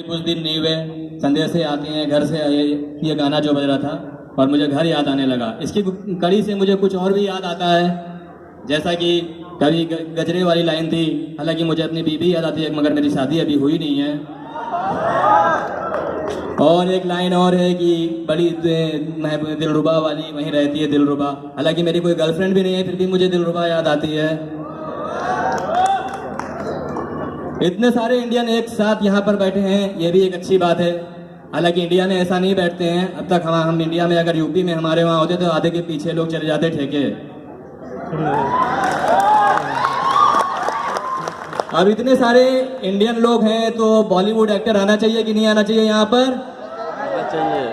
कुछ दिन नहीं हुए, संदेश से आते हैं घर से, ये गाना जो बज रहा था और मुझे घर याद आने लगा। इसकी कड़ी से मुझे कुछ और भी याद आता है, जैसा कि कभी गजरे वाली लाइन थी, हालांकि मुझे अपनी बीवी याद आती है मगर मेरी शादी अभी हुई नहीं है। और एक लाइन और है कि बड़ी दिलरुबा वाली वहीं रहती है दिलरुबा, हालांकि मेरी कोई गर्लफ्रेंड भी नहीं है फिर भी मुझे दिलरुबा याद आती है। इतने सारे इंडियन एक साथ यहाँ पर बैठे हैं, ये भी एक अच्छी बात है। हालांकि इंडिया में ऐसा नहीं बैठते हैं, अब तक हम इंडिया में अगर यूपी में हमारे वहाँ होते तो आधे के पीछे लोग चले जाते ठेके। अब इतने सारे इंडियन लोग हैं तो बॉलीवुड एक्टर आना चाहिए कि नहीं आना चाहिए यहाँ पर? आना चाहिए।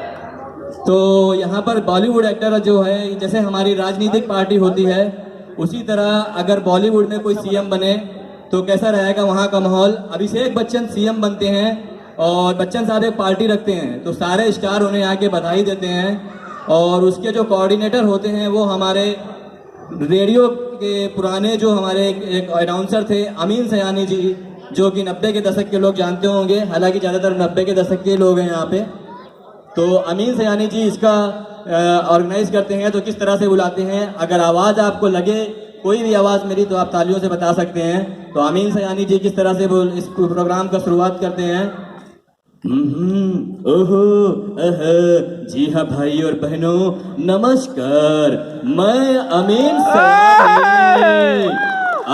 तो यहाँ पर बॉलीवुड एक्टर जो है, जैसे हमारी राजनीतिक पार्टी होती है उसी तरह अगर बॉलीवुड में कोई सीएम बने तो कैसा रहेगा वहाँ का माहौल। अभिषेक बच्चन सीएम बनते हैं और बच्चन साहब एक पार्टी रखते हैं तो सारे स्टार उन्हें आके बधाई देते हैं, और उसके जो कोऑर्डिनेटर होते हैं वो हमारे रेडियो के पुराने जो हमारे एक अनाउंसर थे अमीन सयानी जी, जो कि 90 के दशक के लोग जानते होंगे, हालांकि ज़्यादातर 90 के दशक के लोग हैं यहाँ पे। तो अमीन सयानी जी इसका ऑर्गेनाइज करते हैं। तो किस तरह से बुलाते हैं, अगर आवाज़ आपको लगे कोई भी आवाज़ मेरी तो आप तालियों से बता सकते हैं। तो अमीन सयानी जी किस तरह से इस प्रोग्राम का शुरुआत करते हैं। ओहो जी हाँ भाई और बहनों नमस्कार, मैं अमीन सयानी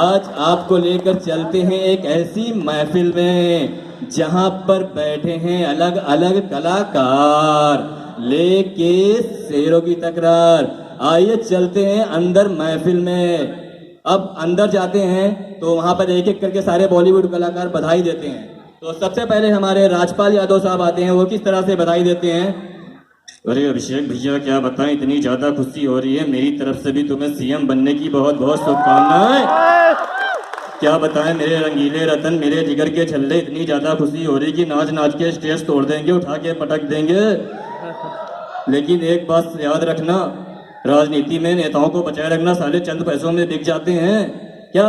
आज आपको लेकर चलते हैं एक ऐसी महफिल में जहां पर बैठे हैं अलग अलग कलाकार लेके शेरों की तकरार। आइए चलते हैं अंदर महफिल में। अब अंदर जाते हैं तो वहां पर एक एक करके सारे बॉलीवुड कलाकार बधाई देते हैं। तो सबसे पहले हमारे राजपाल यादव साहब आते हैं, वो किस तरह से बधाई देते हैं। अरे अभिषेक भैया क्या बताएं, इतनी ज्यादा खुशी हो रही है, मेरी तरफ से भी तुम्हें सीएम बनने की बहुत बहुत शुभकामनाएं। क्या बताएं मेरे रंगीले रतन, मेरे जिगर के छल्ले, इतनी ज्यादा खुशी हो रही कि नाच नाच के स्टेज तोड़ देंगे, उठा के पटक देंगे। लेकिन एक बात याद रखना, राजनीति में नेताओं को बचाए रखना, साले चंद पैसों में बिक जाते हैं क्या।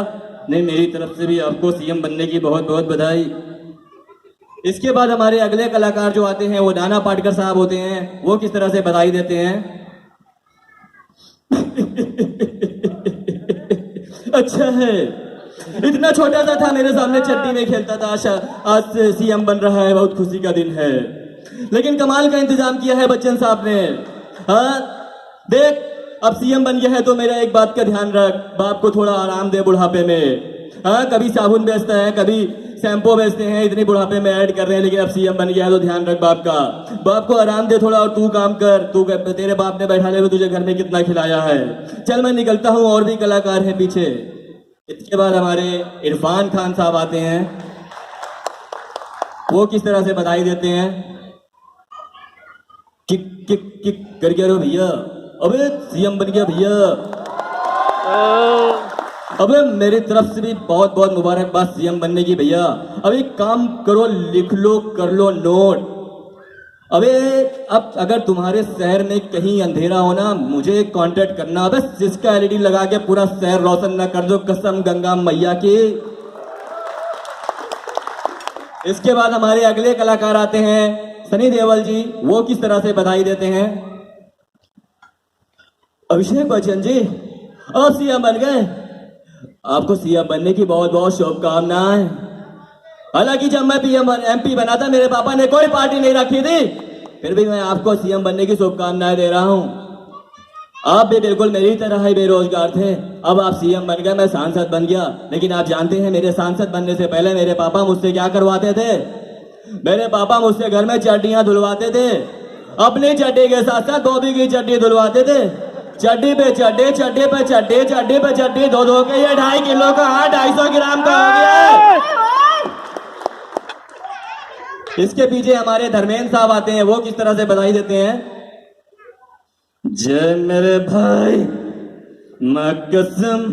नहीं, मेरी तरफ से भी आपको सीएम बनने की बहुत बहुत बधाई। इसके बाद हमारे अगले कलाकार जो आते हैं वो नाना पाटेकर साहब होते हैं, वो किस तरह से बधाई देते हैं। अच्छा है, इतना छोटा सा था मेरे सामने चट्टी में खेलता था, आज से सीएम बन रहा है, बहुत खुशी का दिन है। लेकिन कमाल का इंतजाम किया है बच्चन साहब ने। हाँ देख, अब सीएम बन गया है तो मेरा एक बात का ध्यान रख, बाप को थोड़ा आराम दे बुढ़ापे में। हाँ कभी साबुन बेचता है, कभी शैम्पू बेचते हैं, इतनी बुढ़ापे में ऐड कर रहे हैं, लेकिन अब सीएम बन गया है तो ध्यान रख बाप का। बाप को आराम दे थोड़ा और तू काम कर। तू तेरे बाप ने बैठा ले तुझे घर में कितना खिलाया है। चल मैं निकलता हूँ, और भी कलाकार हैं पीछे। इसके बाद हमारे इरफान खान साहब आते हैं, वो किस तरह से बधाई देते हैं। किक किक किक करके रो भैया, अबे सीएम बन गया भैया। अबे मेरी तरफ से भी बहुत बहुत मुबारकबाद सीएम बनने की भैया। अभी काम करो, लिख लो, कर लो नोट। अबे अब अगर तुम्हारे शहर में कहीं अंधेरा हो ना, मुझे कांटेक्ट करना। अबे जिसका एलईडी लगा के पूरा शहर रोशन ना कर दो, कसम गंगा मैया की। इसके बाद हमारे अगले कलाकार आते हैं सनी देओल जी, वो किस तरह से बधाई देते हैं। अभिषेक बच्चन जी आप सीएम बन गए, आपको सीएम बनने की बहुत बहुत शुभकामनाएं। हालांकि जब मैं एमपी बना था मेरे पापा ने कोई पार्टी नहीं रखी थी, फिर भी मैं आपको सीएम बनने की शुभकामनाएं दे रहा हूं। आप भी बिल्कुल मेरी तरह ही बेरोजगार थे, अब आप सीएम बन गए, मैं सांसद बन गया। लेकिन आप जानते हैं मेरे सांसद बनने से पहले मेरे पापा मुझसे क्या करवाते थे। मेरे पापा मुझसे घर में चड्डियां धुलवाते थे, अपनी चड्डी के साथ साथ धोबी की चड्डी धुलवाते थे। चड्डी पे चड्डी, चड्डी पे चड्डी, चड्डी पे चड्डी, धो धो के ये 2.5 किलो का 250 ग्राम का हो गया। इसके पीछे हमारे धर्मेंद्र साहब आते हैं, वो किस तरह से बधाई देते हैं। जय मेरे भाई, मां कसम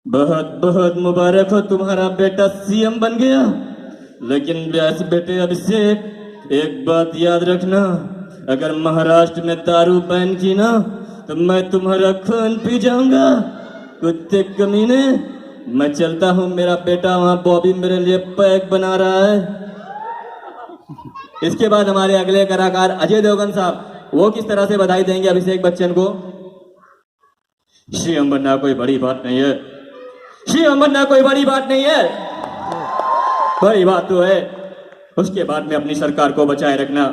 बहुत बहुत मुबारक हो, तुम्हारा बेटा सीएम बन गया। लेकिन व्यास बेटे अभिषेक एक बात याद रखना, अगर महाराष्ट्र में दारू बैन की ना तो मैं तुम्हारा खून पी जाऊंगा, कुत्ते कमीने। मैं चलता हूं, मेरा बेटा वहां बॉबी मेरे लिए पैक बना रहा है। इसके बाद हमारे अगले कलाकार अजय देवगन साहब, वो किस तरह से बधाई देंगे अभिषेक बच्चन को। सीएम बनना कोई बड़ी बात नहीं है, सीएम बनना कोई बड़ी बात नहीं है, बड़ी बात तो है उसके बाद में अपनी सरकार को बचाए रखना।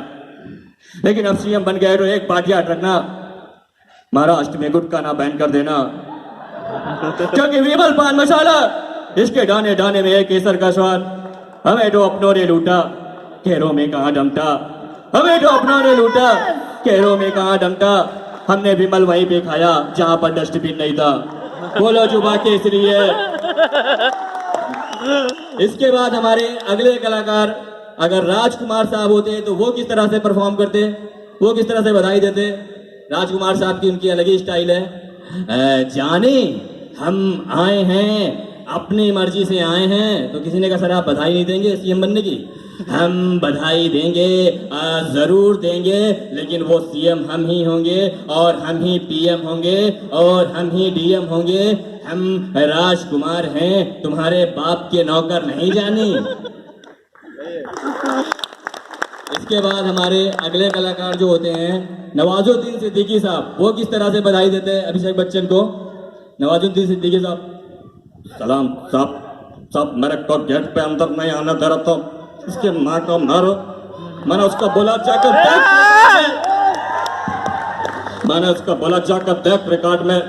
लेकिन अब सीएम बन गए तो एक बात याद रखना, महाराष्ट्र में गुटखा ना बैन कर देना, क्योंकि विमल पान मसाला इसके दाने दाने में है केसर का स्वाद। हमें तो अपनों ने लूटा, खैरों में कहाँ दमटा, हमें तो अपनों ने लूटा, खैरों में कहाँ दमटा। हमने विमल वहीं पे खाया जहां पर डस्टबिन नहीं था। बोलो जुबा केसरी है। इसके बाद हमारे अगले कलाकार अगर राजकुमार साहब होते तो वो किस तरह से परफॉर्म करते, वो किस तरह से बधाई देते। राजकुमार साहब की उनकी अलग ही स्टाइल है। जाने हम आए हैं अपनी मर्जी से आए हैं, तो किसी ने कहा सर आप बधाई नहीं देंगे सीएम बनने की। हम बधाई देंगे, जरूर देंगे, लेकिन वो सीएम हम ही होंगे और हम ही पीएम होंगे और हम ही डीएम होंगे। हम राजकुमार हैं, तुम्हारे बाप के नौकर नहीं जानी। इसके बाद हमारे अगले कलाकार जो होते हैं नवाजुद्दीन सिद्दीकी साहब, वो किस तरह से बधाई देते हैं अभिषेक बच्चन को। नवाजुद्दीन सिद्दीकी साहब, सलाम साहब, साहब मेरे को गेट पे अंदर नहीं आने दे रहा तो इसके माँ को मारो। मैंने उसको बोला जाकर देख, मैंने उसको बोला जाकर देख रिकॉर्ड में,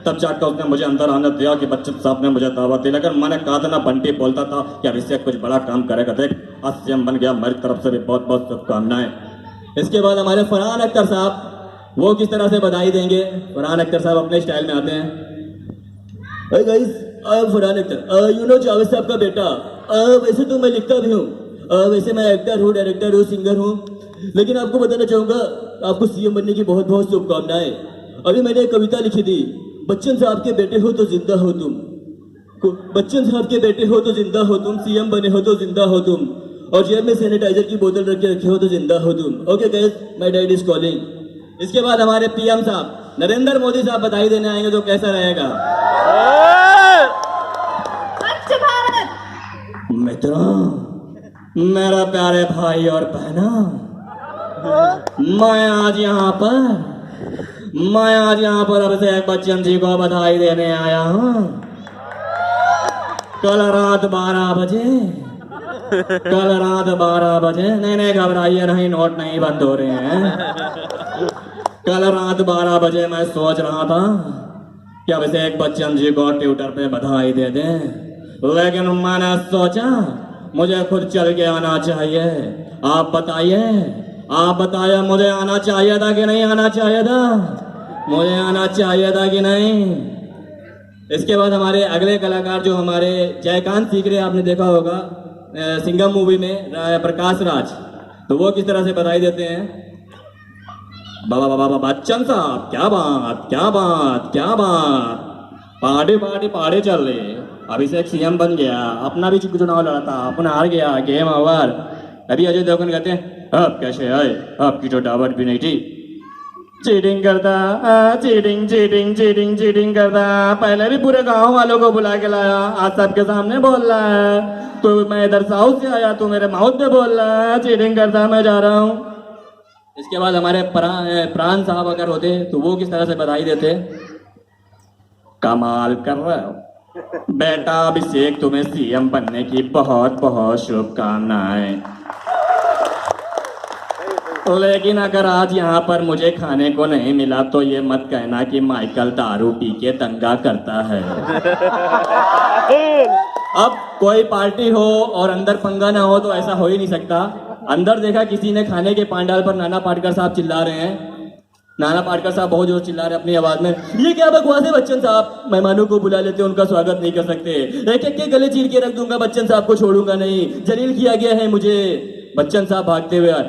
तब जाकर उसने मुझे अंदर आने दिया कि बच्चन साहब ने मुझे दावत दी। लेकिन मैंने कहा था ना, बंटी बोलता था कि अभिषेक कुछ बड़ा काम करेगा, देख आज सीएम बन गया, मेरी तरफ से भी बहुत बहुत शुभकामनाएं। इसके बाद हमारे फरहान अख्तर साहब, वो किस तरह से बधाई देंगे। फरहान अख्तर साहब अपने स्टाइल में आते हैं। Hey guys, I am Farhan Akhtar, you know Javed साहब का बेटा। वैसे तो मैं लिखता भी हूँ, वैसे मैं एक्टर हूँ, डायरेक्टर हूँ, सिंगर हूँ, लेकिन आपको बताना चाहूँगा आपको सीएम बनने की बहुत बहुत शुभकामनाएं। अभी मैंने एक कविता लिखी थी, बच्चन साहब के बेटे हो तो जिंदा हो तुम, बच्चन साहब के बेटे हो तो जिंदा हो तुम, सीएम बने हो तो जिंदा हो तुम, और जेब में सैनिटाइजर की बोतल रख के रखे हो तो जिंदा हो तुम। Okay guys, my dad is calling. इसके बाद हमारे पीएम साहब नरेंद्र मोदी साहब बधाई देने आएंगे तो कैसा रहेगा। मित्रों, मेरा प्यारे भाई और बहना, मैं आज यहाँ पर अभिषेक बच्चन जी को बधाई देने आया हूँ। कल रात 12 बजे, नहीं घबराइए नहीं, नोट नहीं बंद हो रहे हैं। कल रात 12 बजे मैं सोच रहा था कि अभिषेक बच्चन जी को ट्विटर पे बधाई दे दें, लेकिन मैंने सोचा मुझे खुद चल के आना चाहिए। आप बताइए मुझे आना चाहिए था कि नहीं आना चाहिए था, मुझे आना चाहिए था कि नहीं। इसके बाद हमारे अगले कलाकार जो हमारे जयकांत सीकरे, आपने देखा होगा सिंघम मूवी में प्रकाश राज, तो वो किस तरह से बधाई देते हैं। बाबा बच्चन साहब, क्या बात, पार्टी चल रही। अभिषेक सीएम बन गया, अपना भी चुनाव लड़ा था, अपना हार गया, गेम ओवर। अभी अजय देवगन कहते हैं अब कैसे आए, आपकी तो दावत भी नहीं थी। चीटिंग करता, पहले भी पूरे गांव वालों को बुला के लाया, आज सबके सामने बोल रहा है तो मैं इधर साउथ से आया, तू मेरे माउथ पे बोल रहा है चीटिंग करता, मैं जा रहा हूँ। इसके बाद हमारे प्राण साहब अगर होते तो वो किस तरह से बधाई देते। कमाल कर रहे हो बेटा अभिषेक, तुम्हें सीएम बनने की बहुत बहुत शुभकामनाएं। लेकिन अगर आज यहाँ पर मुझे खाने को नहीं मिला तो ये मत कहना कि माइकल दारू पी के दंगा करता है। अब कोई पार्टी हो और अंदर पंगा ना हो तो ऐसा हो ही नहीं सकता। अंदर देखा किसी ने खाने के पांडाल पर नाना पाटेकर साहब चिल्ला रहे हैं। नाना पाटेकर साहब बहुत जोर चिल्ला रहे अपनी आवाज में, ये क्या बकवास है बच्चन साहब, मेहमानों को बुला लेते उनका स्वागत नहीं कर सकते, एक एक के गले चीर के रख दूंगा, बच्चन साहब को छोड़ूंगा नहीं, जलील किया गया है मुझे। बच्चन साहब भागते हुए आए,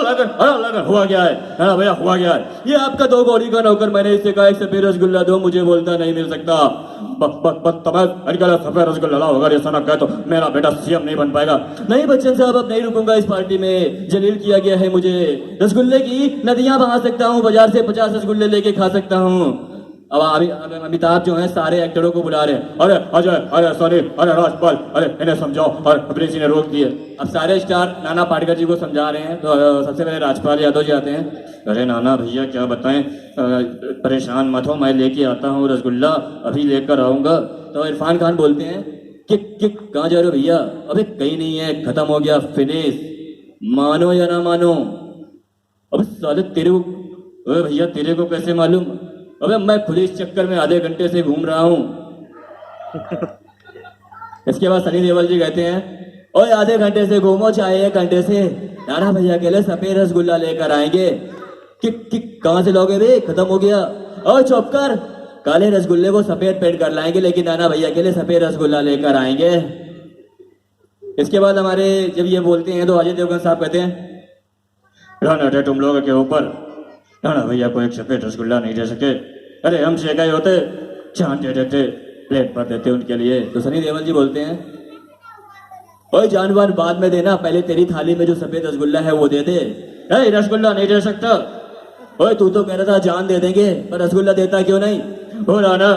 लगन हुआ गया है, ना भैया हुआ गया है, ये आपका 2 गौरी का नौकर, मैंने इससे कहा 1 सफेद रसगुल्ला दो, मुझे बोलता नहीं मिल सकता। सफेद रसगुल्ला लाओ, अगर ऐसा ना कहे तो मेरा बेटा सीएम नहीं बन पाएगा। नहीं बच्चन साहब, अब नहीं रुकूंगा इस पार्टी में, जलील किया गया है मुझे, रसगुल्ले की नदियां बहा सकता हूँ, बाजार से 50 रसगुल्ले लेके खा सकता हूँ। अब अमिताभ जो है सारे एक्टरों को बुला रहे हैं, अरे अजय, अरे सनी, अरे राजपाल, अरे इन्हें समझाओ, और प्रिंस ने रोक दिए। अब सारे स्टार नाना पाटेकर जी को समझा रहे हैं। तो सबसे पहले राजपाल यादव जी आते हैं, अरे नाना भैया क्या बताएं, परेशान मत हो, मैं लेके आता हूँ रसगुल्ला, अभी लेकर आऊंगा। तो इरफान खान बोलते हैं कि कहाँ जा रहे हो भैया? अबे कहीं नहीं है, खत्म हो गया, फिनिश, मानो या ना मानो। अब साले तेरे को, अबे भैया तेरे को कैसे मालूम? अबे मैं खुद इस चक्कर में आधे घंटे से घूम रहा हूं। इसके बाद सनी देओल जी कहते हैं, ओए आधे घंटे से घूमो चाहे 1 घंटे से, नाना भैया के लिए सफेद रसगुल्ला लेकर आएंगे। कि कहां से लोगे रे, खत्म हो गया। ओए चुप कर, काले रसगुल्ले को सफेद पेंट कर लाएंगे, लेकिन नाना भैया के लिए सफेद रसगुल्ला लेकर आएंगे। इसके बाद हमारे जब ये बोलते हैं तो अजय देवगन साहब कहते हैं, रहने दे तुम लोगों के ऊपर, नाना भैया को एक सफेद रसगुल्ला नहीं दे सके, अरे हम से गए होते चांद दे देते, प्लेट पर देते उनके लिए। तो सनी देओल जी बोलते हैं, ओए जानवर बाद में देना, पहले तेरी थाली में जो सफेद रसगुल्ला है वो दे दे। ए रसगुल्ला नहीं दे सकता। ओए तू तो कह रहा था जान दे देंगे, पर रसगुल्ला देता क्यों नहीं? हो नाना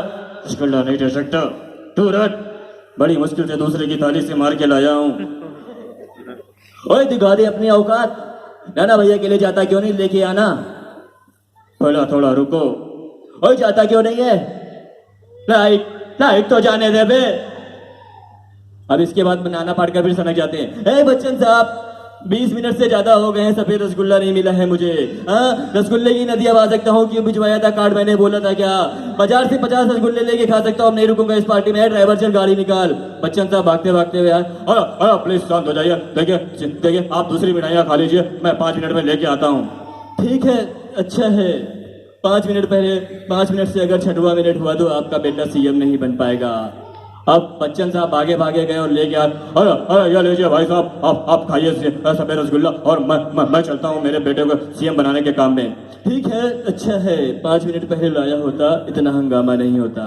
रसगुल्ला नहीं दे सकता, तू रट, बड़ी मुश्किल से दूसरे की थाली से मार के लाया हूं। ओए दिखा दे अपनी औकात, नाना भैया के लिए जाता क्यों नहीं, लेके आना। थोड़ा थोड़ा रुको, ओए जाता क्यों नहीं है? लाइट लाइट तो जाने दे बे। अब इसके बाद नाना पाटेकर फिर सनक जाते हैं, ए बच्चन साहब 20 मिनट से ज्यादा हो गए हैं, सफेद रसगुल्ला नहीं मिला है मुझे। हाँ रसगुल्ले की नदी अब आ सकता हूँ, क्यों भिजवाया था कार्ड, मैंने बोला था क्या? बाजार से 50 रसगुल्ले लेके खा सकता हूँ, अब नहीं रुकूंगा इस पार्टी में। ड्राइवर चल गाड़ी निकाल। बच्चन साहब भागते भागते हुए यार, प्लीज शांत हो जाइए, देखिए आप दूसरी मिठाइयाँ खा लीजिए, मैं 5 मिनट में लेके आता हूँ। ठीक है, अच्छा है, 5 मिनट पहले 5 मिनट से अगर 6वां मिनट हुआ तो आपका बेटा सीएम नहीं बन पाएगा। अब बच्चन साहब भागे भागे गए और ले गया, अरे ये लीजिए भाई साहब, आप खाइए सफेद रसगुल्ला, और मैं चलता हूँ मेरे बेटे को सीएम बनाने के काम में। ठीक है, अच्छा है, 5 मिनट पहले लाया होता इतना हंगामा नहीं होता।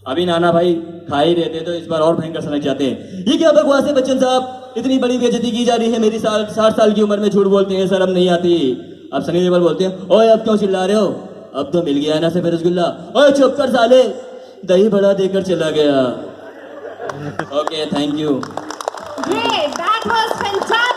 अभी नाना भाई खा ही रहे थे तो इस बार और भयंकर सनक जाते हैं, ये क्या बकवास है बच्चन साहब, इतनी बड़ी बेइज्जती की जा रही है मेरी, 60 साल की उम्र में झूठ बोलते हैं, शर्म नहीं आती। अब सनी देओल बोलते हैं, ओए अब क्यों चिल्ला रहे हो, अब तो मिल गया ना सफेद रसगुल्ला। ओए चुप कर साले, दही बड़ा देकर चला गया। Okay, thank you. Great, that was fantastic.